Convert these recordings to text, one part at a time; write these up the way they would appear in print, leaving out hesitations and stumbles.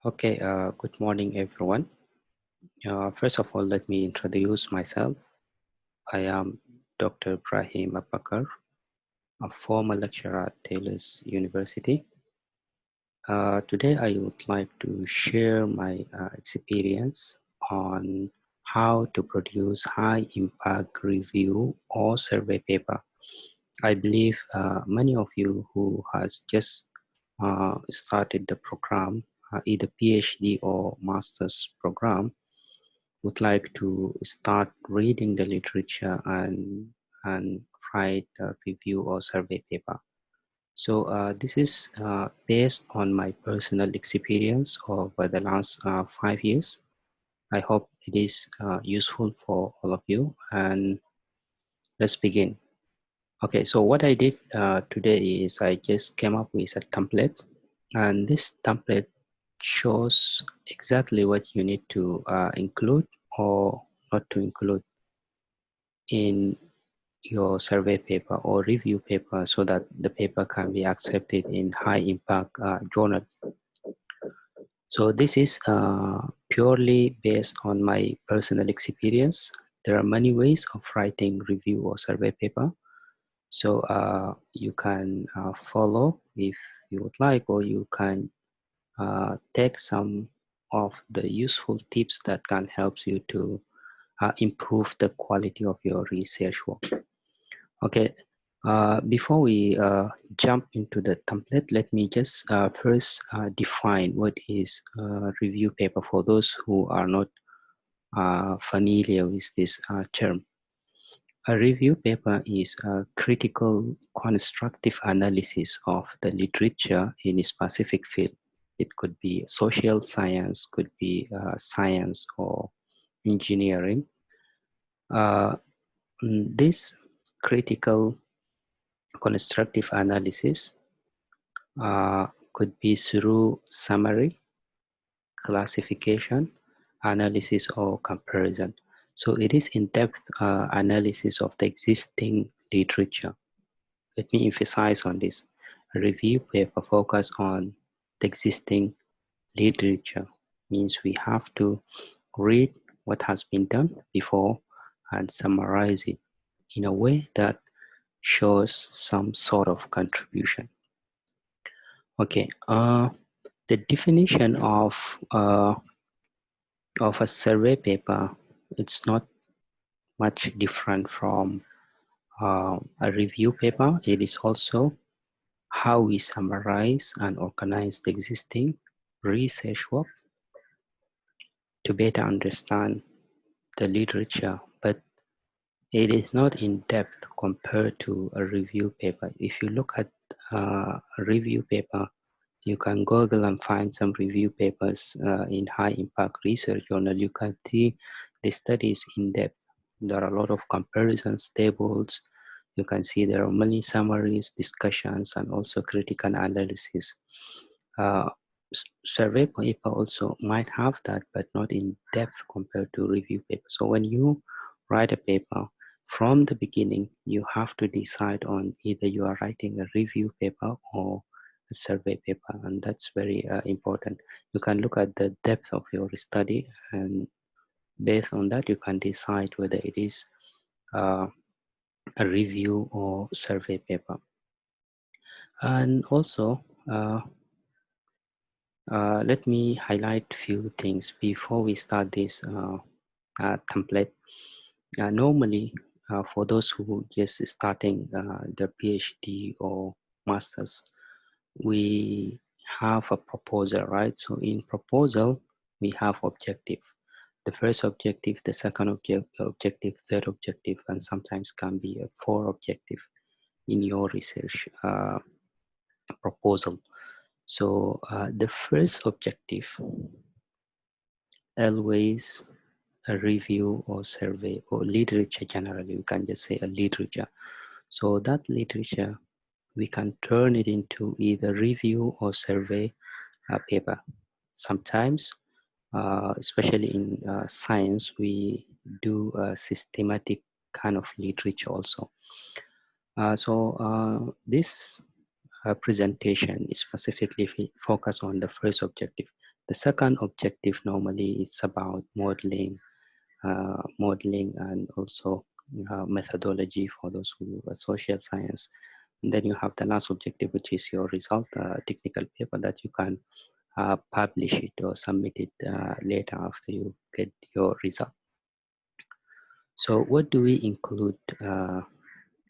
Okay, good morning, everyone. First of all, let me introduce myself. I am Dr. Ibrahim Abakar, a former lecturer at Taylor's University. Today, I would like to share my experience on how to produce high-impact review or survey paper. I believe many of you who has just started the program, either PhD or master's program, would like to start reading the literature and write a review or survey paper. So this is based on my personal experience over the last 5 years. I hope it is useful for all of you, and let's begin. Okay, so what I did today is I just came up with a template, and this template shows exactly what you need to include or not to include in your survey paper or review paper so that the paper can be accepted in high impact journal. So this is purely based on my personal experience. There are many ways of writing review or survey paper. So you can follow if you would like, or you can take some of the useful tips that can help you to improve the quality of your research work. Okay, before we jump into the template, let me just first define what is review paper for those who are not familiar with this term. A review paper is a critical constructive analysis of the literature in a specific field. It could be social science, could be science or engineering. This critical constructive analysis could be through summary, classification, analysis, or comparison. So it is in-depth analysis of the existing literature. Let me emphasize on this. A review paper focus on the existing literature means we have to read what has been done before and summarize it in a way that shows some sort of contribution. Okay, the definition of a survey paper, it's not much different from a review paper. It is also how we summarize and organize the existing research work to better understand the literature, but it is not in depth compared to a review paper. If you look at a review paper, you can Google and find some review papers in high impact research journal. You can see the studies in depth. There are a lot of comparisons, tables. You can see there are many summaries, discussions, and also critical analysis. Uh, Survey paper also might have that, but not in depth compared to review paper. So when you write a paper, from the beginning, you have to decide on either you are writing a review paper or a survey paper, and that's very important. You can look at the depth of your study, and based on that, you can decide whether it is a review or survey paper. And also, let me highlight few things before we start this template. Normally, for those who just starting their PhD or masters, we have a proposal, right? So in proposal, we have objective. The first objective, the second objective, third objective, and sometimes can be a four objective in your research proposal. So the first objective, always a review or survey or literature generally, you can just say a literature. So that literature, we can turn it into either review or survey paper. Sometimes, especially in science, we do a systematic kind of literature also. This presentation is specifically focused on the first objective. The second objective normally is about modeling and also methodology for those who are social science. And then you have the last objective, which is your result, technical paper that you can publish it or submit it later after you get your result. So what do we include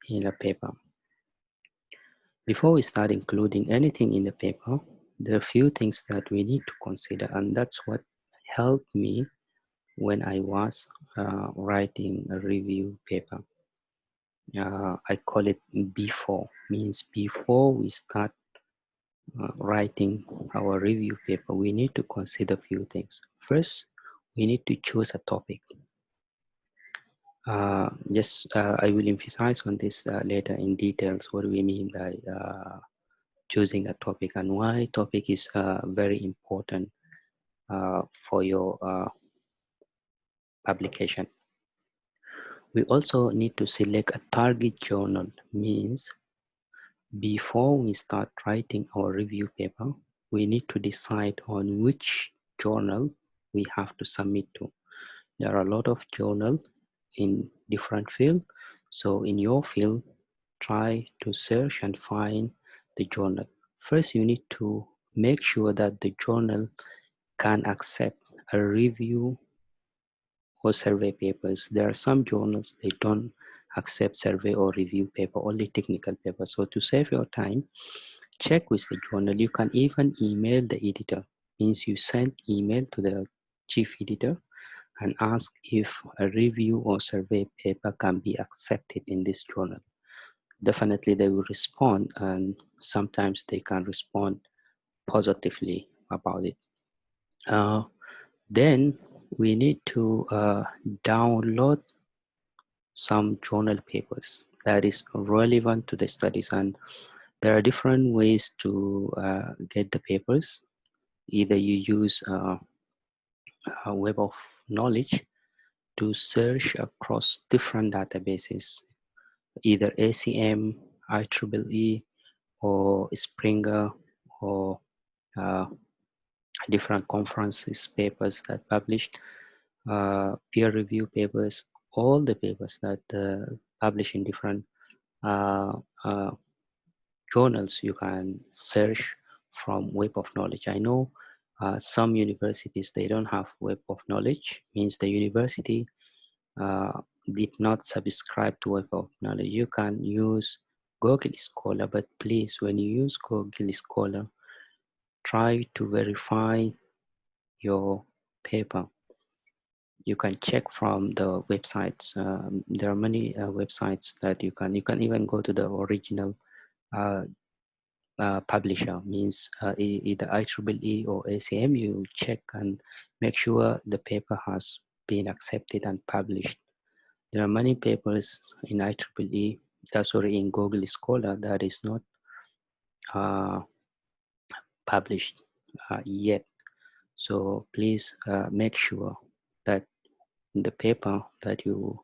in a paper? Before we start including anything in the paper, there are a few things that we need to consider, and that's what helped me when I was writing a review paper. I call it before, means before we start writing our review paper, we need to consider a few things. First, we need to choose a topic. Yes, I will emphasize on this later in details, what we mean by choosing a topic and why topic is very important for your publication. We also need to select a target journal, means before we start writing our review paper, we need to decide on which journal we have to submit to. There are a lot of journals in different fields. So in your field, try to search and find the journal. First, you need to make sure that the journal can accept a review or survey papers. There are some journals, they don't accept survey or review paper, only technical paper. So to save your time, check with the journal. You can even email the editor, means you send email to the chief editor and ask if a review or survey paper can be accepted in this journal. Definitely they will respond, and sometimes they can respond positively about it. Then we need to download some journal papers that is relevant to the studies, and there are different ways to get the papers. Either you use a web of knowledge to search across different databases, either ACM, IEEE, or Springer, or uh, different conferences papers that published, peer review papers, all the papers that publish in different uh, uh, journals you can search from web of knowledge. I know some universities, they don't have web of knowledge, means the university uh, did not subscribe to web of knowledge. You can use Google Scholar, but please, when you use Google Scholar, try to verify your paper. You can check from the websites. There are many websites that you can even go to the original uh, publisher, means either IEEE or ACM. You check and make sure the paper has been accepted and published. There are many papers in IEEE, sorry, in Google Scholar that is not published yet. So please make sure that the paper that you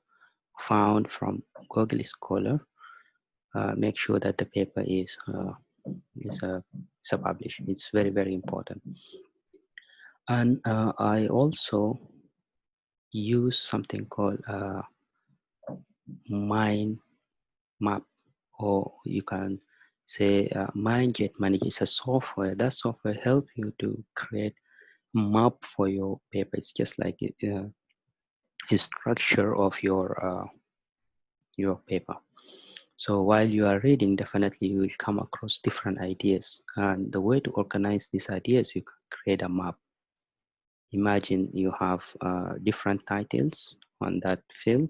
found from Google Scholar, make sure that the paper is published. It's very, very important. And I also use something called mind map, or you can say MindJet Manager. Is a software. That software helps you to create map for your paper. It's just like a structure of your paper. So while you are reading, definitely you will come across different ideas, and the way to organize these ideas, you can create a map. Imagine you have different titles on that field,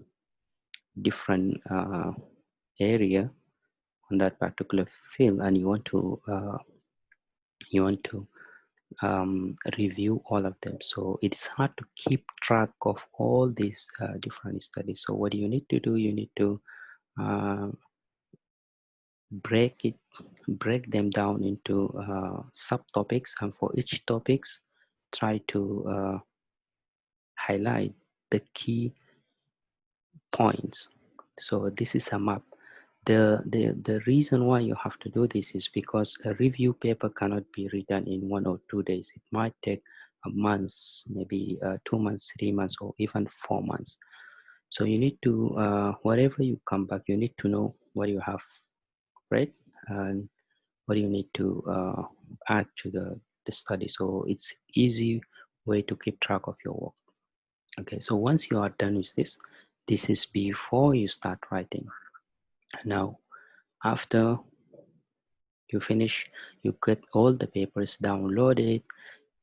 different area on that particular field, and you want to review all of them. So it's hard to keep track of all these different studies. So what you need to do, you need to uh, break them down into subtopics, and for each topics, try to highlight the key points. So this is a map. The reason why you have to do this is because a review paper cannot be written in 1 or 2 days. It might take months, maybe 2 months, 3 months, or even 4 months. So you need to, wherever you come back, you need to know what you have read and what you need to add to the study. So it's easy way to keep track of your work. Okay, so once you are done with this is before you start writing. Now, after you finish, you get all the papers downloaded,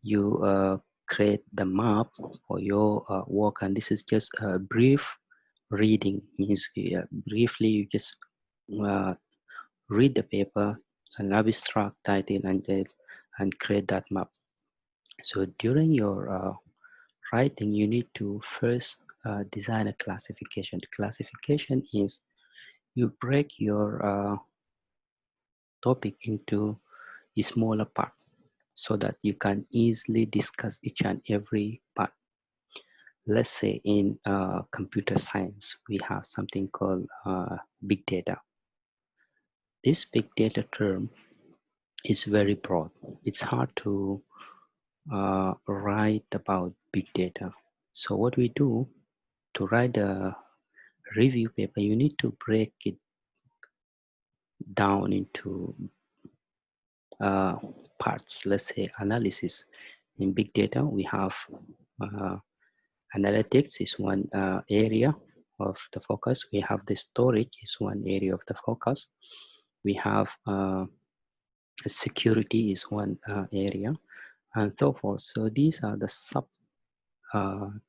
you create the map for your work, and this is just a brief reading, means briefly you just uh, read the paper, an abstract title, and create that map. So during your writing, you need to first design a classification. The classification is you break your topic into a smaller part so that you can easily discuss each and every part. Let's say in computer science, we have something called big data. This big data term is very broad. It's hard to write about big data. So what we do to write a review paper, you need to break it down into parts. Let's say analysis. In big data, we have analytics is one area of the focus. We have the storage is one area of the focus. We have security is one area, and so forth. So these are the sub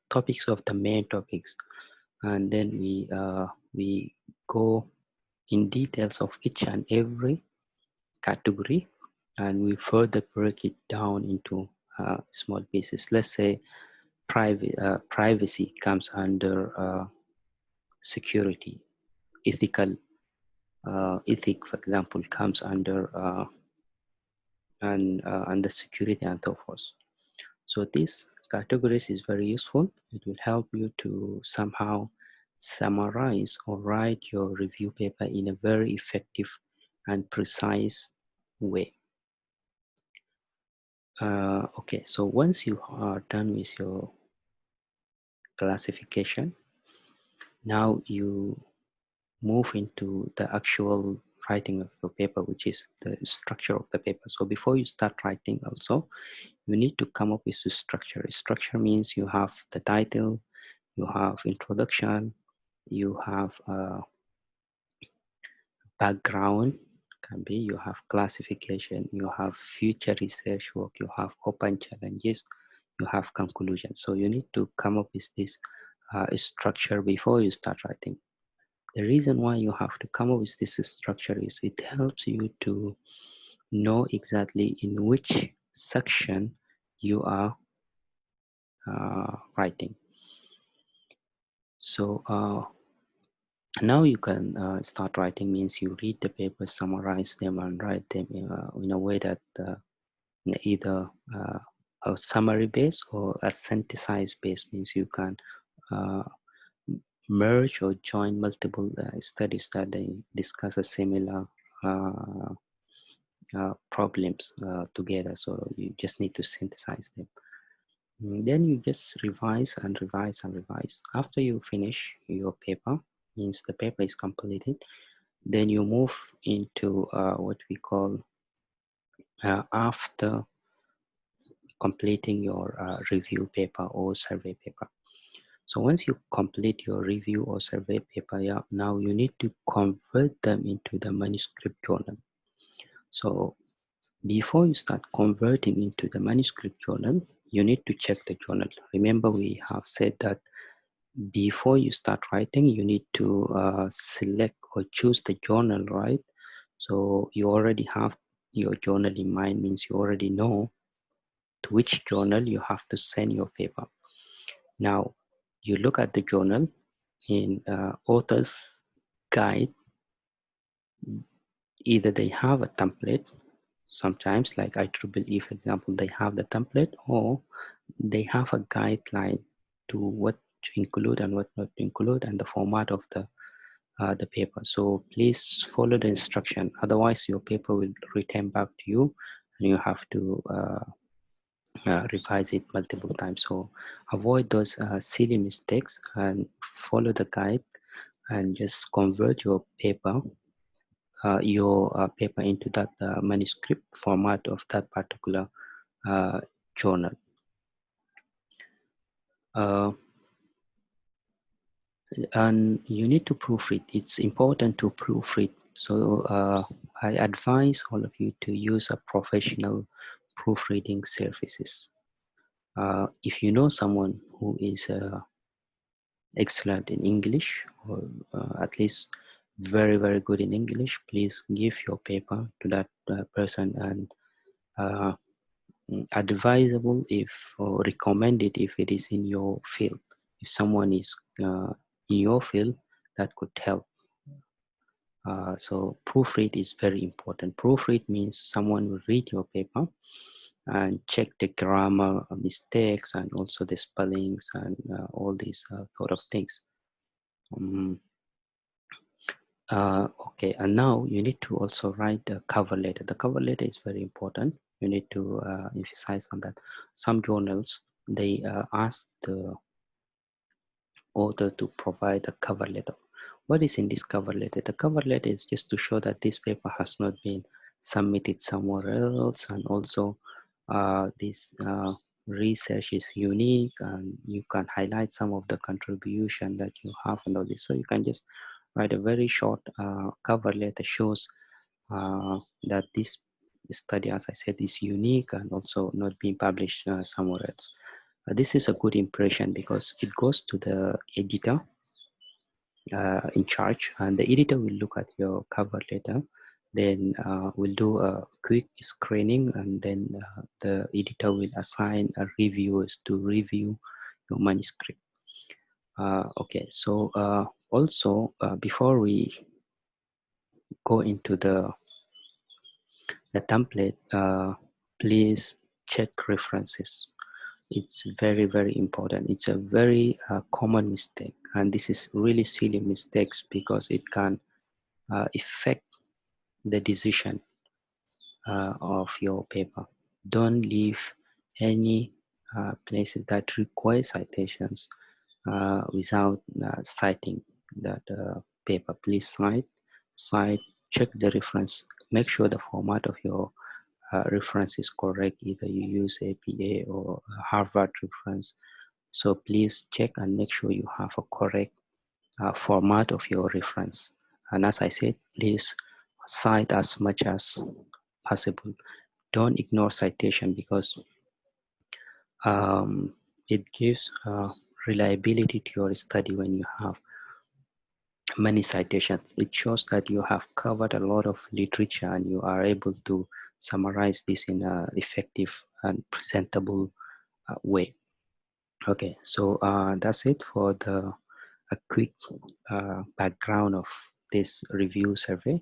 topics of the main topics, and then we go in details of each and every category, and we further break it down into small pieces. Let's say privacy comes under security. Ethic, for example, comes under under security and so forth. So these categories is very useful. It will help you to somehow summarize or write your review paper in a very effective and precise way. Okay, so once you are done with your classification, now you move into the actual writing of your paper, which is the structure of the paper. So before you start writing also, you need to come up with the structure. Structure means you have the title, you have introduction, you have background, can be, you have classification, you have future research work, you have open challenges, you have conclusion. So you need to come up with this structure before you start writing. The reason why you have to come up with this structure is it helps you to know exactly in which section you are writing. So now you can start writing, means you read the paper, summarize them, and write them in a way that either a summary base or a synthesized base, means you can merge or join multiple studies that they discuss a similar problems together. So you just need to synthesize them. Then you just revise and revise and revise. After you finish your paper, means the paper is completed, then you move into what we call after completing your review paper or survey paper. So once you complete your review or survey paper, now you need to convert them into the manuscript journal. So before you start converting into the manuscript journal, you need to check the journal. Remember, we have said that before you start writing, you need to select or choose the journal, right? So you already have your journal in mind, means you already know to which journal you have to send your paper. Now, you look at the journal in author's guide. Either they have a template, sometimes like IEEE, for example, they have the template, or they have a guideline to what to include and what not to include, and the format of the paper. So please follow the instruction, otherwise your paper will return back to you and you have to revise it multiple times. So avoid those silly mistakes and follow the guide and just convert your paper into that manuscript format of that particular journal. Uh, and you need to proofread. It's important to proofread. So I advise all of you to use a professional proofreading services. If you know someone who is excellent in English, or at least very, very good in English, please give your paper to that person, and uh, advisable if or recommended if it is in your field. If someone is in your field, that could help. So proofread is very important. Proofread means someone will read your paper and check the grammar mistakes and also the spellings and all these sort of things. Okay, and now you need to also write the cover letter. The cover letter is very important. You need to emphasize on that. Some journals, they ask the author to provide a cover letter. What is in this cover letter? The cover letter is just to show that this paper has not been submitted somewhere else, and also this research is unique, and you can highlight some of the contribution that you have and all this. So you can just write a very short cover letter, shows that this study, as I said, is unique and also not being published somewhere else. This is a good impression because it goes to the editor in charge, and the editor will look at your cover letter, then we'll do a quick screening, and then the editor will assign reviewers to review your manuscript. Okay, so also before we go into the template, please check references. It's very, very important. It's a very common mistake, and this is really silly mistakes because it can affect the decision of your paper. Don't leave any places that require citations without citing that paper. Please cite, check the reference, make sure the format of your reference is correct. Either you use APA or Harvard reference. So please check and make sure you have a correct format of your reference. And as I said, please cite as much as possible. Don't ignore citation because it gives reliability to your study. When you have many citations, it shows that you have covered a lot of literature and you are able to summarize this in an effective and presentable way. Okay, so that's it for a quick background of this review survey.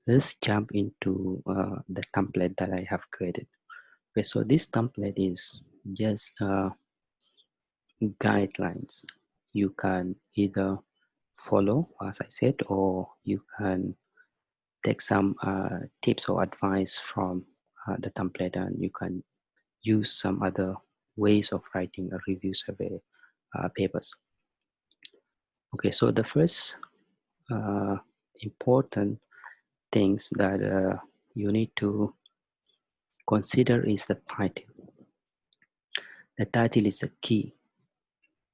Let's jump into the template that I have created. Okay, so this template is just guidelines. You can either follow, as I said, or you can take some tips or advice from the template, and you can use some other ways of writing a review survey papers. Okay, so the first important things that you need to consider is the title. The title is the key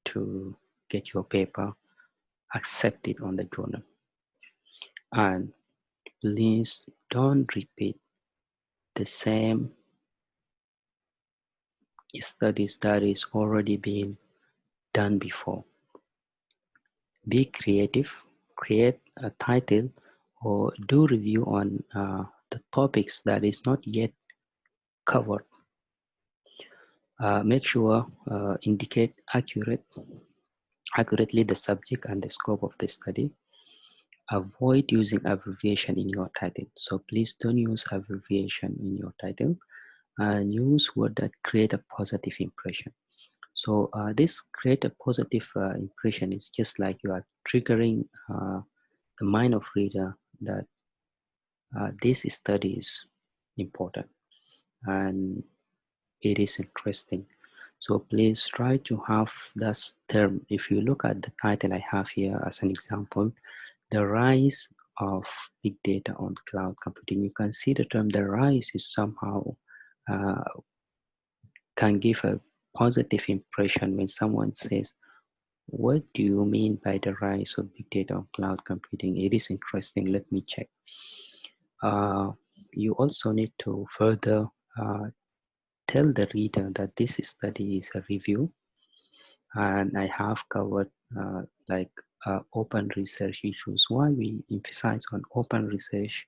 to get your paper accepted on the journal. And please don't repeat the same studies that is already been done before. Be creative, create a title or do review on the topics that is not yet covered. Make sure indicate accurately the subject and the scope of the study. Avoid using abbreviation in your title. So please don't use abbreviation in your title, and use words that create a positive impression. So this create a positive impression is just like you are triggering the mind of reader that this study is important. And it is interesting. So please try to have this term. If you look at the title I have here as an example, the rise of big data on cloud computing, you can see the term the rise is somehow uh, can give a positive impression when someone says, what do you mean by the rise of big data on cloud computing? It is interesting. Let me check. You also need to further tell the reader that this study is a review, and I have covered like open research issues. Why we emphasize on open research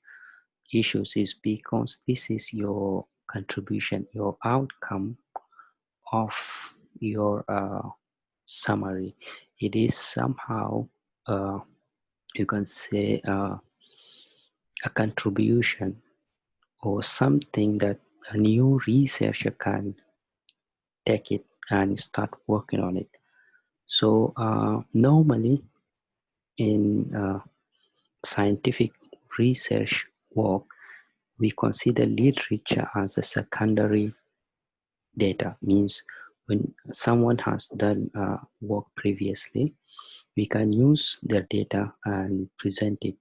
issues is because this is your contribution, your outcome of your summary. It is somehow, you can say, a contribution or something that a new researcher can take it and start working on it. So normally in scientific research work, we consider literature as a secondary data. Means when someone has done work previously, we can use their data and present it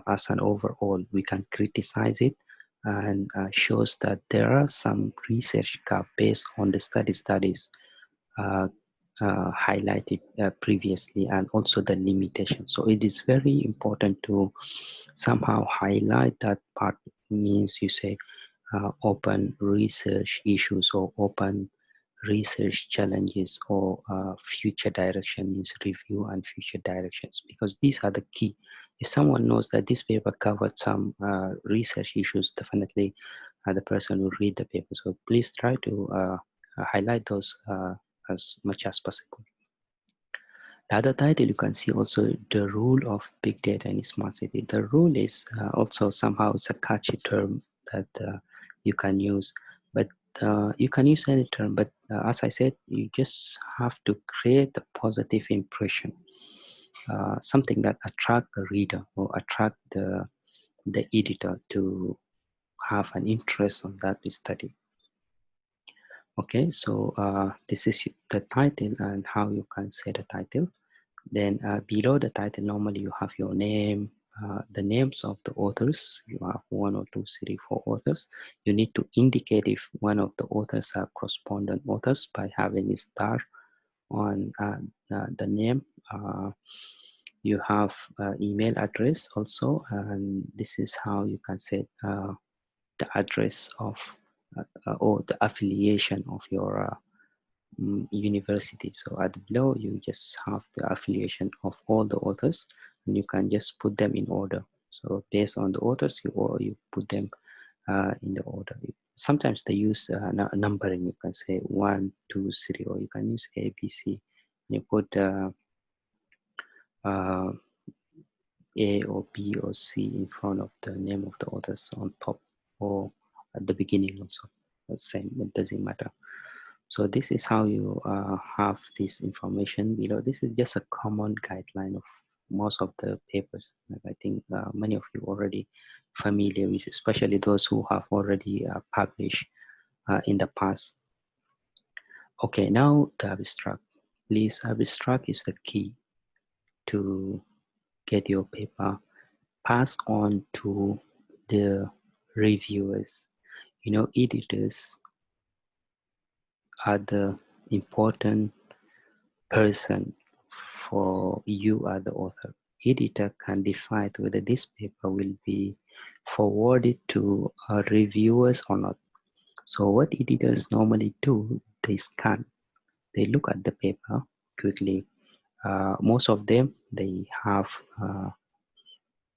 as an overall. We can criticize it and shows that there are some research gap based on the studies uh, highlighted previously, and also the limitations. So it is very important to somehow highlight that part. Means you say open research issues or open research challenges, or future direction, means review and future directions, because these are the key. If someone knows that this paper covered some research issues, definitely the person will read the paper. So please try to highlight those as much as possible. The other title, you can see also the role of big data in smart city. The role is also somehow it's a catchy term that you can use, but you can use any term, but as I said, you just have to create a positive impression, something that attract the reader or attract the editor to have an interest on that study. Okay, so this is the title and how you can say the title. Then below the title, normally you have your name, the names of the authors. You have 1 or 2, 3, 4 authors. You need to indicate if one of the authors are correspondent authors by having a star on the name. You have email address also, and this is how you can set the address of or the affiliation of your university. So at below, you just have the affiliation of all the authors, and you can just put them in order. So based on the authors, you put them in the order. Sometimes they use numbering. You can say 1, 2, 3, or you can use A, B, C. You put A or B or C in front of the name of the authors on top or at the beginning also. The same, it doesn't matter. So this is how you have this information below. This is just a common guideline of most of the papers. I think many of you already familiar with, especially those who have already published in the past. Okay, now the abstract. Please, abstract is the key to get your paper passed on to the reviewers. You know, editors are the important person for you as the author. Editor can decide whether this paper will be forwarded to reviewers or not. So what editors normally do, they scan, they look at the paper quickly. Most of them, they have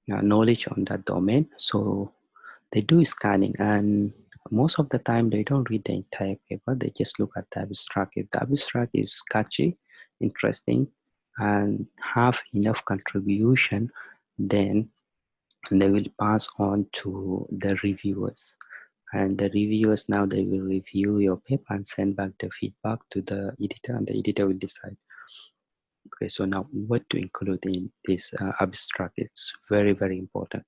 knowledge on that domain. So they do scanning, and most of the time they don't read the entire paper. They just look at the abstract. If the abstract is catchy, interesting, and have enough contribution, then they will pass on to the reviewers. And the reviewers, now they will review your paper and send back the feedback to the editor, and the editor will decide. Okay, so now what to include in this abstract? It's very, very important.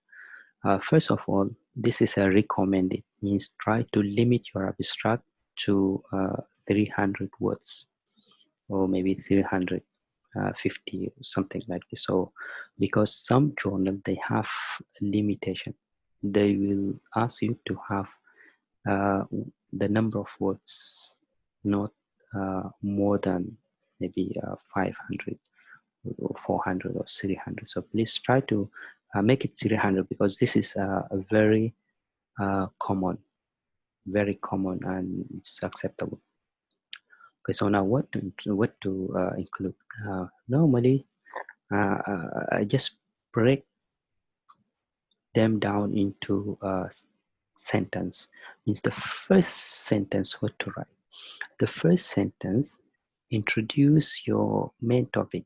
First of all, this is a recommended, means try to limit your abstract to 300 words, or maybe 350, something like this. So because some journal, they have a limitation, they will ask you to have the number of words not more than maybe 500 or 400 or 300. So please try to make it 300, because this is a very common, very common, and it's acceptable. Okay, so now what to include? Normally, I just break them down into sentence. Means the first sentence, what to write. The first sentence, introduce your main topic.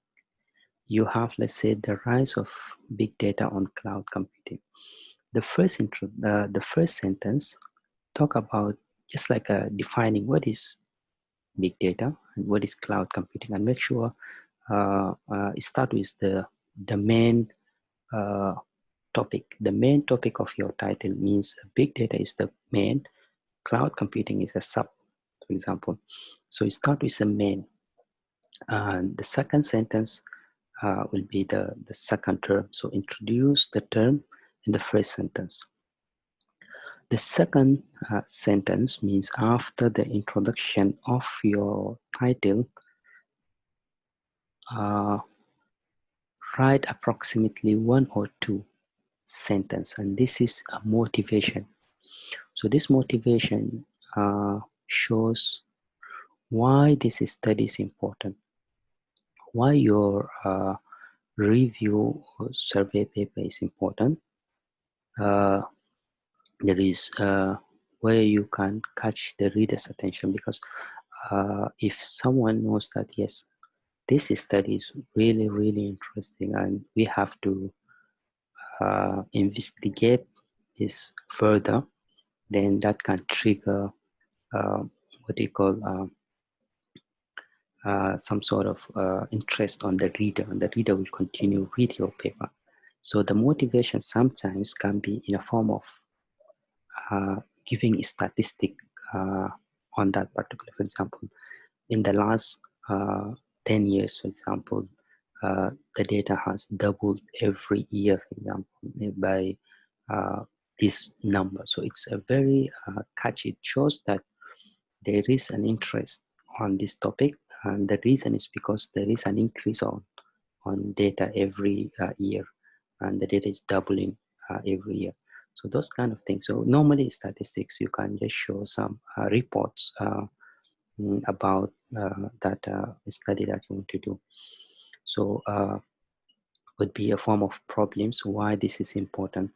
You have, let's say, the rise of big data on cloud computing. The first sentence talk about just like defining what is big data and what is cloud computing, and make sure it start with the main topic. The main topic of your title means big data is the main, cloud computing is a sub, for example. So you start with the main. And the second sentence will be the second term. So introduce the term in the first sentence. The second sentence means after the introduction of your title, write approximately one or two sentence, and this is a motivation. So this motivation shows why this study is important, why your review or survey paper is important. There is where you can catch the reader's attention, because if someone knows that yes, this study is really, really interesting and we have to investigate this further, then that can trigger what do you call some sort of interest on the reader, and the reader will continue read your paper. So the motivation sometimes can be in a form of giving a statistic on that particular. For example, in the last 10 years, for example, the data has doubled every year, for example, by this number. So it's a very catchy. It shows that there is an interest on this topic, and the reason is because there is an increase on data every year, and the data is doubling every year. So those kind of things. So normally statistics, you can just show some reports about that study that you want to do. So would be a form of problems why this is important.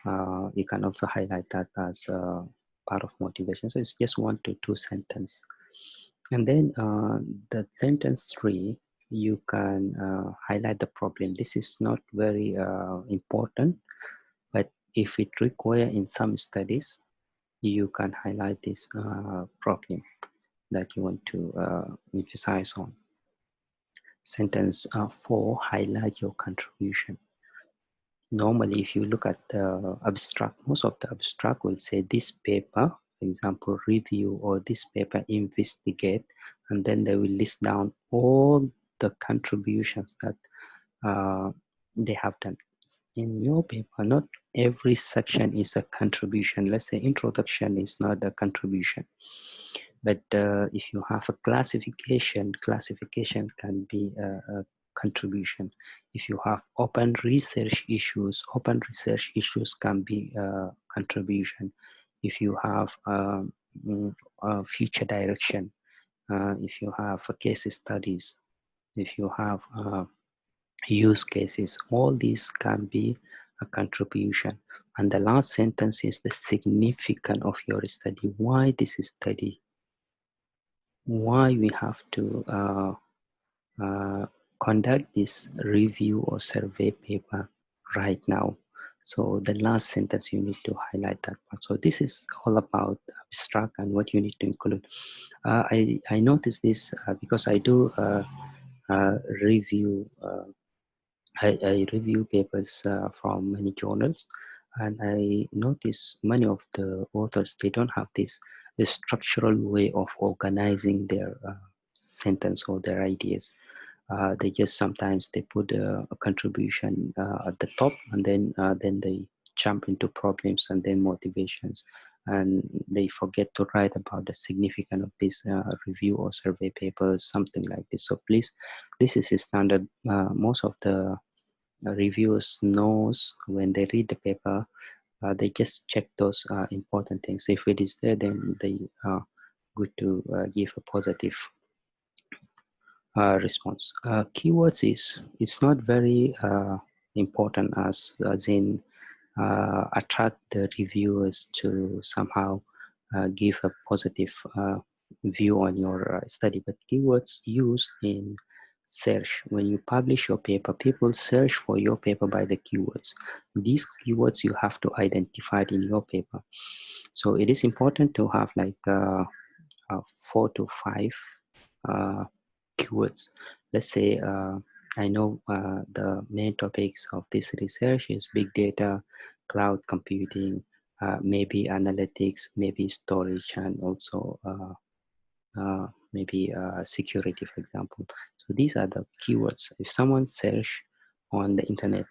You can also highlight that as part of motivation. So it's just 1 to 2 sentence. And then the sentence 3, you can highlight the problem. This is not very important, but if it require in some studies, you can highlight this problem that you want to emphasize on. Sentence 4, highlight your contribution. Normally, if you look at the abstract, most of the abstract will say this paper, for example, review, or this paper investigate, and then they will list down all the contributions that they have done. In your paper, not every section is a contribution. Let's say introduction is not a contribution. But if you have a classification can be a contribution. If you have open research issues can be a contribution. If you have future direction, if you have case studies, if you have use cases, all these can be a contribution. And the last sentence is the significance of your study. Why this study? Why we have to conduct this review or survey paper right now? So the last sentence, you need to highlight that part. So this is all about abstract and what you need to include. I noticed this because I do review. I review papers from many journals, and I notice many of the authors, they don't have this the structural way of organizing their sentence or their ideas. They just sometimes they put a contribution at the top, and then they jump into problems and then motivations, and they forget to write about the significance of this review or survey papers, something like this. So please, this is a standard. Most of the reviewers knows when they read the paper, they just check those important things. If it is there, then they are good to give a positive response. Keywords is it's not very important as in attract the reviewers to somehow give a positive view on your study, but keywords used in search. When you publish your paper, people search for your paper by the keywords. These keywords you have to identify in your paper. So it is important to have like 4 to 5 uh, keywords. Let's say I know the main topics of this research is big data, cloud computing, maybe analytics, maybe storage, and also maybe security, for example. So these are the keywords. If someone search on the internet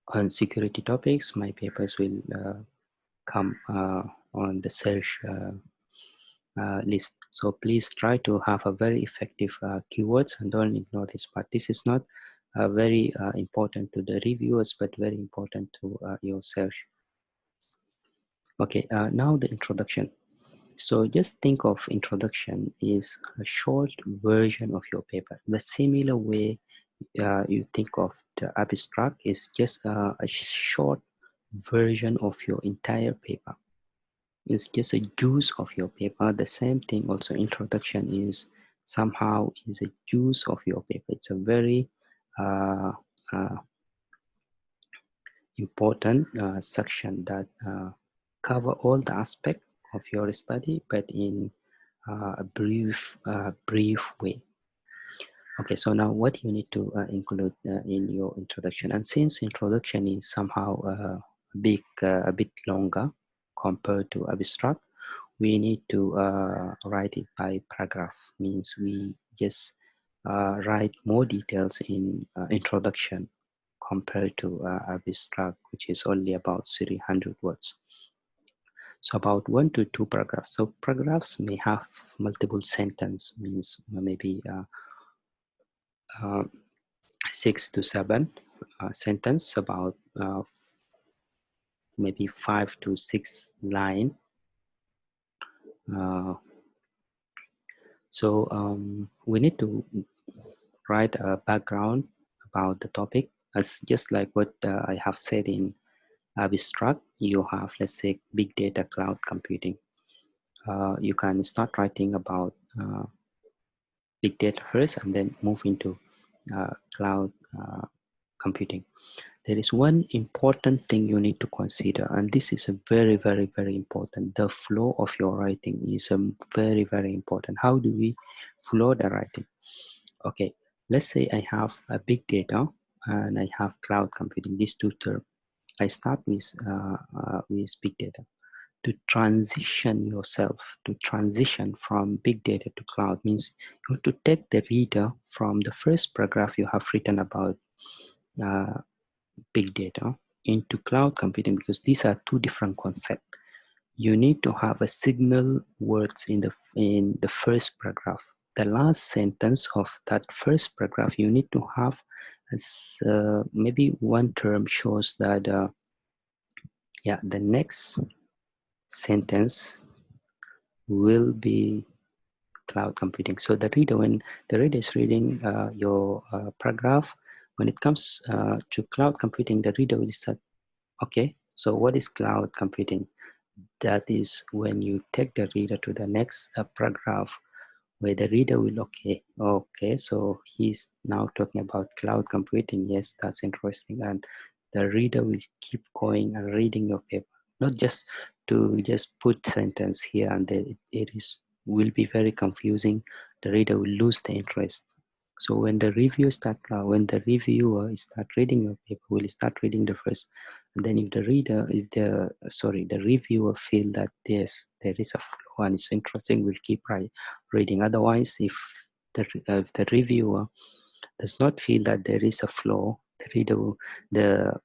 on security topics, my papers will come on the search list. So please try to have a very effective keywords, and don't ignore this part. This is not very important to the reviewers, but very important to your search. Okay, now the introduction. So just think of introduction is a short version of your paper. The similar way you think of the abstract is just a short version of your entire paper. It's just a juice of your paper. The same thing also introduction is somehow is a juice of your paper. It's a very uh, uh, important section that cover all the aspect of your study, but in a brief way. Okay, so now what you need to include in your introduction, and since introduction is somehow a bit longer compared to abstract, we need to write it by paragraph. Means we just write more details in introduction compared to abstract, which is only about 300 words. So about 1 to 2 paragraphs. So paragraphs may have multiple sentence, means maybe 6 to 7 sentence, about maybe 5 to 6 line. So we need to write a background about the topic, as just like what I have said in abstract. You have, let's say, big data, cloud computing. You can start writing about big data first and then move into cloud computing. There is one important thing you need to consider, and this is a very, very, very important. The flow of your writing is very, very important. How do we flow the writing? Okay, let's say I have a big data and I have cloud computing, these two terms. I start with big data. To transition yourself, to transition from big data to cloud means you have to take the reader from the first paragraph you have written about big data into cloud computing, because these are two different concepts. You need to have a signal words in the first paragraph. The last sentence of that first paragraph, you need to have as maybe one term shows that yeah, the next sentence will be cloud computing. So the reader, when the reader is reading your paragraph, when it comes to cloud computing, the reader will start, okay, so what is cloud computing? That is when you take the reader to the next paragraph, where the reader will, okay, so he's now talking about cloud computing. Yes, that's interesting. And the reader will keep going and reading your paper, not just to just put sentence here and there. It will be very confusing. The reader will lose the interest. So when the reviewer start reading your paper, will start reading the first And then if the reviewer feel that yes, there is a flow and it's interesting, we'll keep reading. Otherwise, if the reviewer does not feel that there is a flaw, the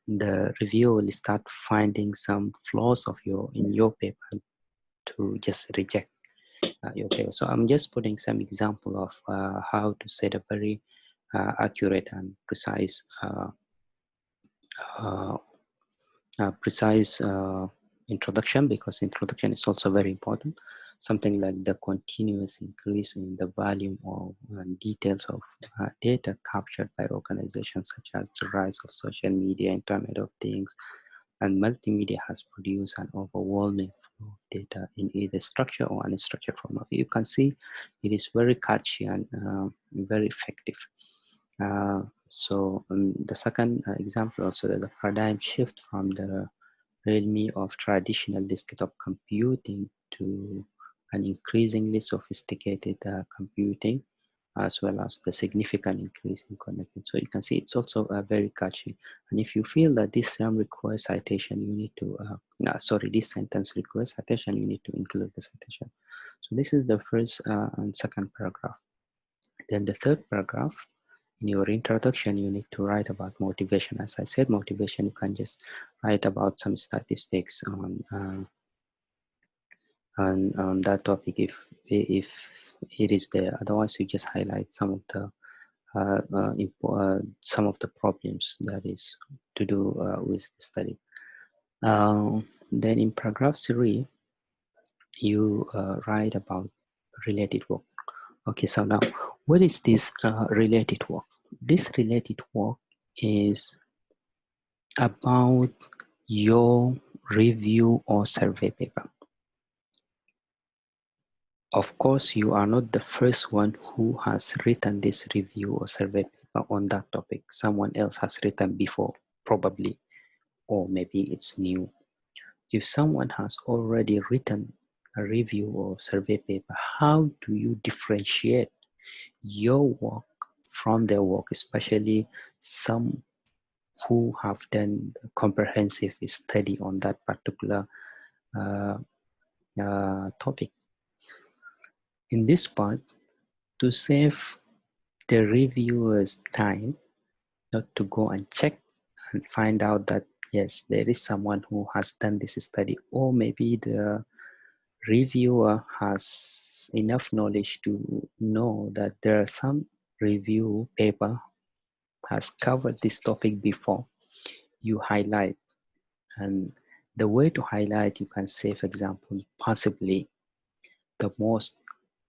reviewer will start finding some flaws in your paper to just reject your paper. So I'm just putting some example of how to set a very accurate and uh, precise introduction, because introduction is also very important. Something like the continuous increase in the volume of details of data captured by organizations, such as the rise of social media, Internet of Things, and multimedia has produced an overwhelming flow of data in either structured or unstructured form. You can see it is very catchy and very effective. The second example also, that the paradigm shift from the realm of traditional desktop computing to an increasingly sophisticated computing, as well as the significant increase in connectivity. So you can see it's also very catchy. And if you feel that this term requires citation, you need to, this sentence requires citation, you need to include the citation. So this is the first and second paragraph. Then the third paragraph, in your introduction, you need to write about motivation. As I said, motivation, you can just write about some statistics on that topic if it is there. Otherwise, you just highlight some of the some of the problems that is to do with the study. Then in paragraph 3, you write about related work. Okay, so now what is this related work? This related work is about your review or survey paper. Of course, you are not the first one who has written this review or survey paper on that topic. Someone else has written before, probably, or maybe it's new. If someone has already written a review or survey paper, how do you differentiate your work from their work, especially some who have done a comprehensive study on that particular topic? In this part, to save the reviewer's time, not to go and check and find out that yes, there is someone who has done this study, or maybe the reviewer has enough knowledge to know that there are some review paper has covered this topic before. You highlight, and the way to highlight, you can say, for example, possibly the most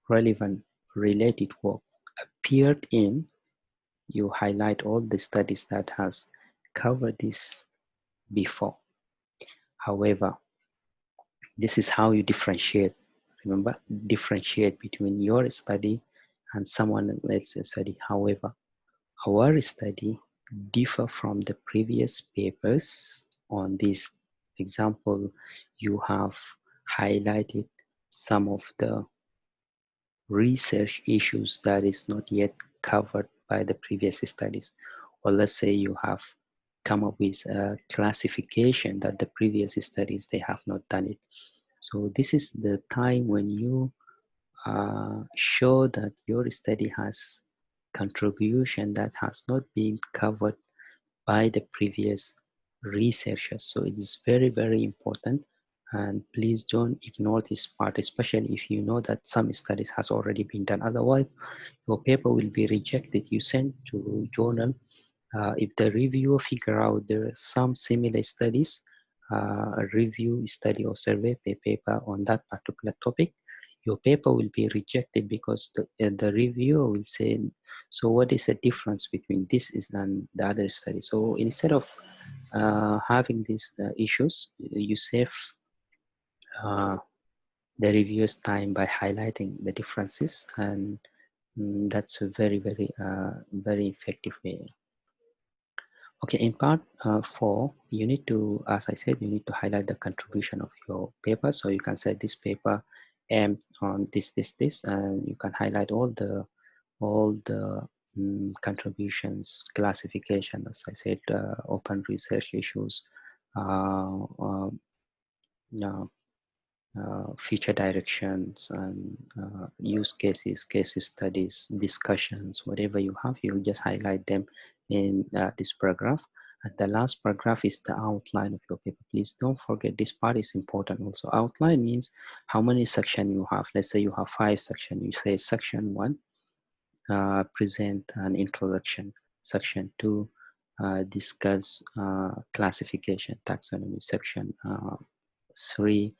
relevant related work appeared in, you highlight all the studies that has covered this before. However, this is how you differentiate. Remember, differentiate between your study and someone else's study. However, our study differ from the previous papers on this. Example, you have highlighted some of the research issues that is not yet covered by the previous studies. Or let's say you have come up with a classification that the previous studies, they have not done it. So this is the time when you show that your study has contribution that has not been covered by the previous researchers. So it is very, very important. And please don't ignore this part, especially if you know that some studies has already been done. Otherwise, your paper will be rejected. You send to journal. If the reviewer figure out there are some similar studies, a review study or survey paper on that particular topic, your paper will be rejected because the reviewer will say, so what is the difference between this and the other study? So instead of having these issues, you save uh, the reviewer's time by highlighting the differences, and that's a very, very, very effective way. Okay, in part 4, you need to, as I said, you need to highlight the contribution of your paper. So you can say this paper on this, and you can highlight all the contributions, classification, as I said, open research issues, uh, future directions and use cases, case studies, discussions, whatever you have, you just highlight them in this paragraph. And the last paragraph is the outline of your paper. Please don't forget this part is important also. Outline means how many sections you have. Let's say you have 5 sections. You say section 1, present an introduction. Section 2, discuss classification, taxonomy. Section 3,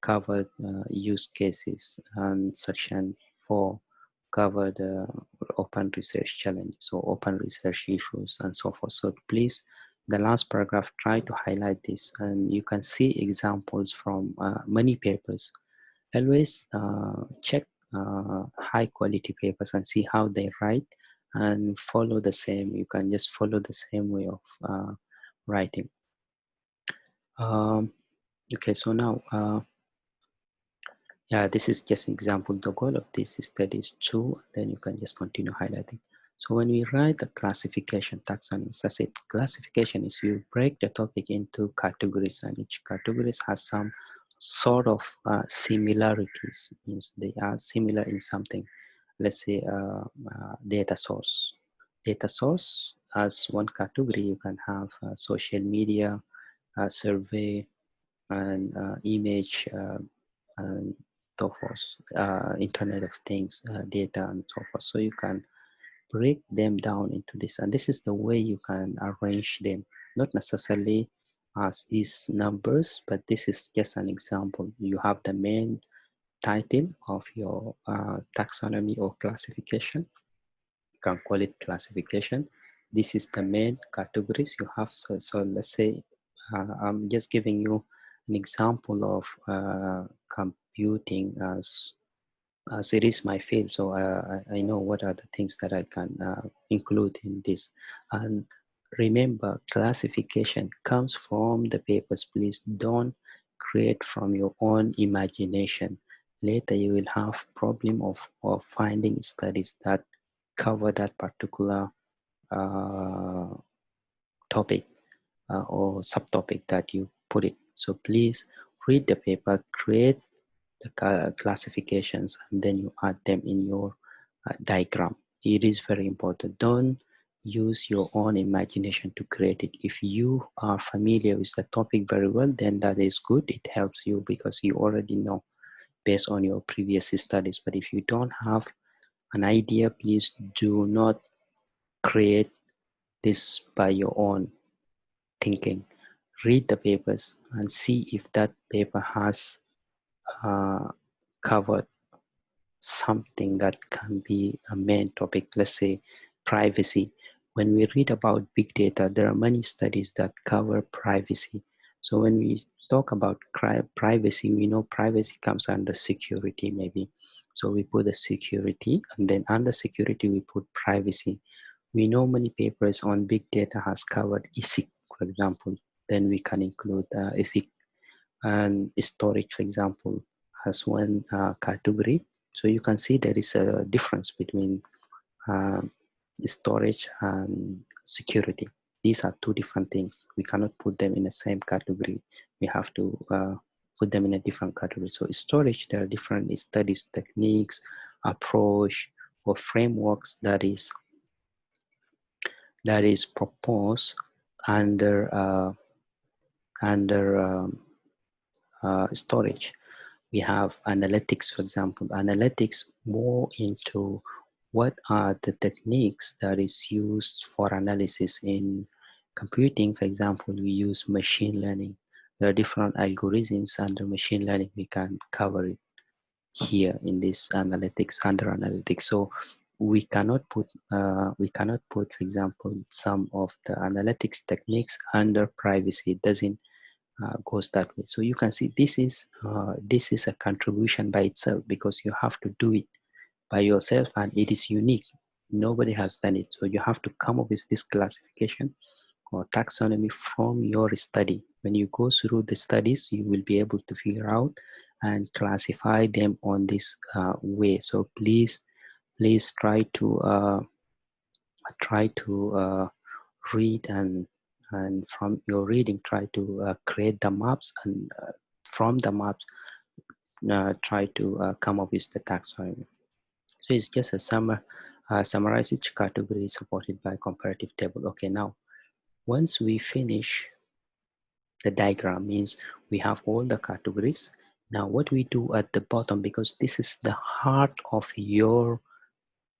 covered use cases, and section 4 covered open research challenges, so open research issues and so forth. So please, the last paragraph, try to highlight this, and you can see examples from many papers. Always check high quality papers and see how they write and follow the same. You can just follow the same way of writing. Okay, so now yeah, this is just an example. The goal of this study is two, then you can just continue highlighting. So when we write the classification taxonomy, as I said, classification is you break the topic into categories, and each categories has some sort of similarities, means they are similar in something. Let's say data source. Data source as one category, you can have social media, survey, and image, and so forth, Internet of Things data and so forth. So you can break them down into this, and this is the way you can arrange them, not necessarily as these numbers, but this is just an example. You have the main title of your taxonomy or classification. You can call it classification. This is the main categories you have. So let's say I'm just giving you an example of computing as it is my field. So I know what are the things that I can include in this. And remember, classification comes from the papers. Please don't create from your own imagination. Later you will have problem of finding studies that cover that particular topic or subtopic that you put it. So please read the paper, create the classifications, and then you add them in your diagram. It is very important. Don't use your own imagination to create it. If you are familiar with the topic very well, then that is good. It helps you because you already know based on your previous studies. But if you don't have an idea, please do not create this by your own thinking. Read the papers and see if that paper has covered something that can be a main topic. Let's say privacy. When we read about big data, there are many studies that cover privacy. So when we talk about privacy, we know privacy comes under security maybe. So we put the security, and then under security we put privacy. We know many papers on big data has covered ethics, for example. Then we can include ethics and storage, for example, as one category. So you can see there is a difference between storage and security. These are two different things. We cannot put them in the same category. We have to put them in a different category. So storage, there are different studies, techniques, approach, or frameworks that is proposed under storage. We have analytics, for example. Analytics more into what are the techniques that is used for analysis in computing. For example, we use machine learning. There are different algorithms under machine learning. We can cover it here in this analytics, under analytics. So we cannot put, for example, some of the analytics techniques under privacy. It doesn't goes that way. So you can see this is a contribution by itself, because you have to do it by yourself and it is unique. Nobody has done it. So you have to come up with this classification or taxonomy from your study. When you go through the studies, you will be able to figure out and classify them on this way. So please try to read and and from your reading try to create the maps, and from the maps try to come up with the taxonomy. So it's just a summarize each category supported by comparative table. Okay, now once we finish the diagram, means we have all the categories. Now what we do at the bottom, because this is the heart of your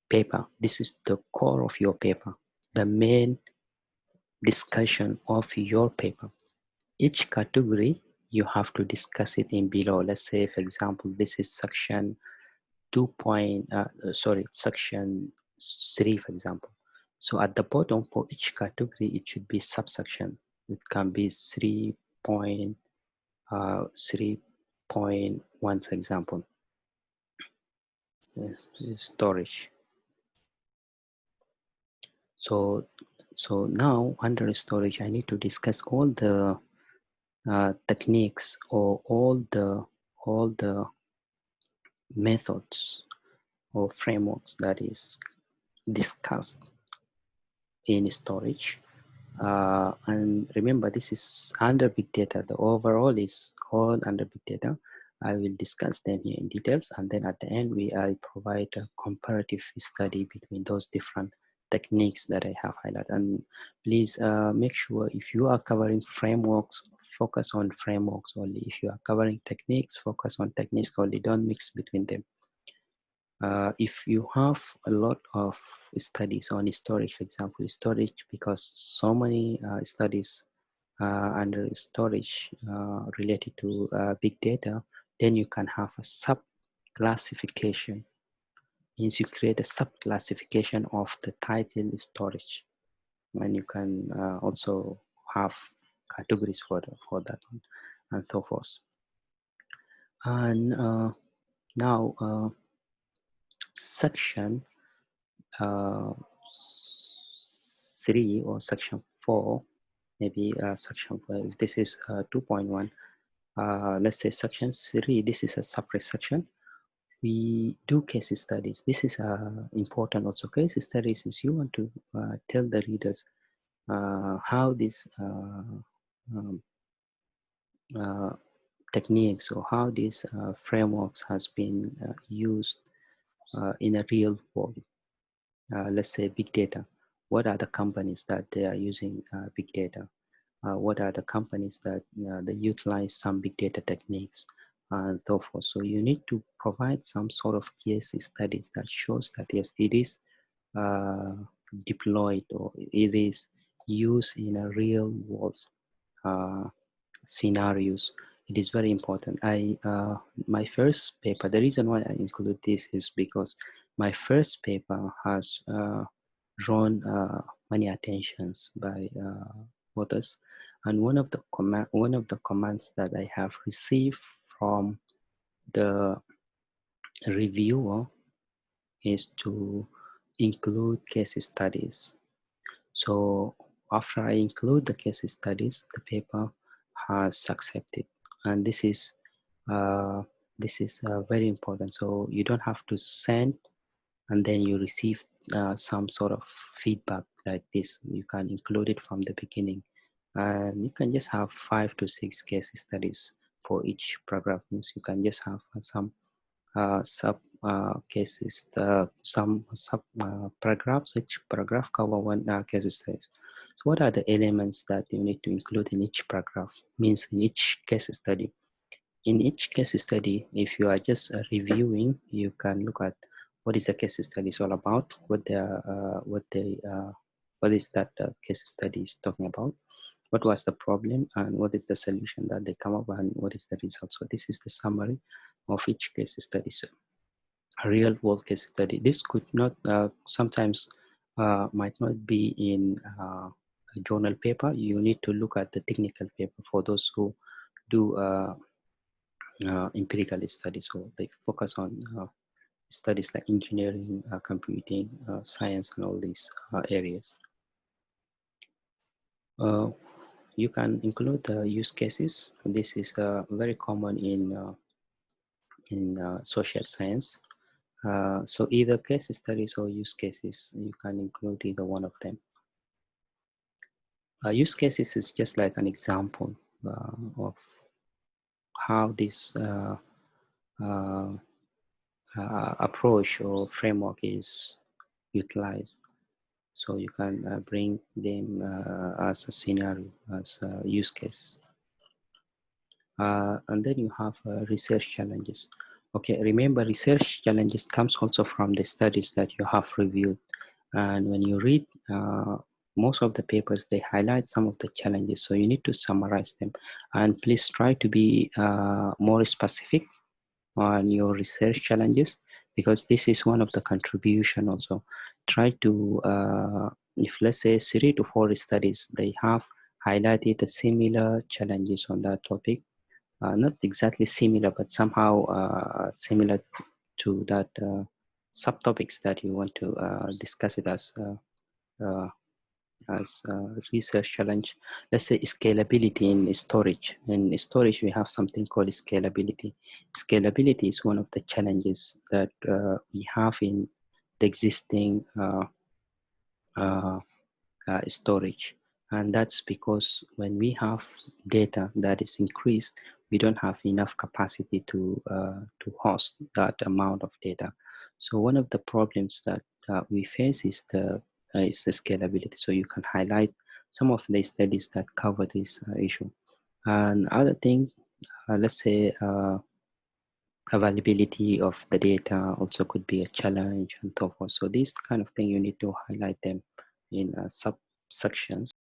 paper, this is the core of your paper, the main discussion of your paper. Each category you have to discuss it in below. Let's say, for example, this is section section 3, for example. So at the bottom for each category, it should be subsection. It can be 3.1, for example. Storage. So now under storage, I need to discuss all the techniques, or all the methods or frameworks that is discussed in storage. And remember, this is under big data. The overall is all under big data. I will discuss them here in details, and then at the end I provide a comparative study between those different techniques that I have highlighted. And please make sure, if you are covering frameworks, focus on frameworks only. If you are covering techniques, focus on techniques only. Don't mix between them. If you have a lot of studies on storage, for example, storage, because so many studies under storage related to big data, then you can have a sub classification. Means you create a sub classification of the title storage, and you can also have categories for that one, and so forth. And now section 3 or section 4, maybe section 4, if this is 2.1, let's say section 3, this is a separate section. We do case studies. This is important also. Case studies is you want to tell the readers how this techniques, or how these frameworks has been used in a real world. Let's say big data. What are the companies that they are using big data? What are the companies that they utilize some big data techniques and so forth. So you need to provide some sort of case studies that shows that yes, it is deployed, or it is used in a real world scenarios. It is very important. My first paper, the reason why I include this is because my first paper has drawn many attentions by authors, and one of the comments that I have received from the reviewer is to include case studies. So after I include the case studies, the paper has accepted, and this is very important. So you don't have to send and then you receive some sort of feedback like this. You can include it from the beginning, and you can just have 5 to 6 case studies for each paragraph. Means you can just have some sub cases, some sub paragraphs. Each paragraph cover one case study. So what are the elements that you need to include in each paragraph? Means in each case study. In each case study, if you are just reviewing, you can look at what is the case study is all about, what is that case study is talking about, what was the problem, and what is the solution that they come up, and what is the result. So this is the summary of each case study. So a real world case study. This could not sometimes might not be in a journal paper. You need to look at the technical paper for those who do empirical studies. So they focus on studies like engineering, computing, science, and all these areas. You can include use cases. This is very common in social science. So either case studies or use cases, you can include either one of them. Use cases is just like an example of how this uh, approach or framework is utilized. So you can bring them as a scenario, as a use case. And then you have research challenges. Okay, remember research challenges comes also from the studies that you have reviewed. And when you read most of the papers, they highlight some of the challenges. So you need to summarize them. And please try to be more specific on your research challenges, because this is one of the contribution also. Try to, if let's say 3 to 4 studies, they have highlighted the similar challenges on that topic, not exactly similar, but somehow similar to that subtopics that you want to discuss it uh, as research challenge. Let's say scalability in storage. In storage, we have something called scalability. Scalability is one of the challenges that we have in the existing storage, and that's because when we have data that is increased, we don't have enough capacity to host that amount of data. So one of the problems that we face is the scalability. So you can highlight some of the studies that cover this issue. And other thing, let's say availability of the data also could be a challenge and so forth. So these kind of thing you need to highlight them in subsections.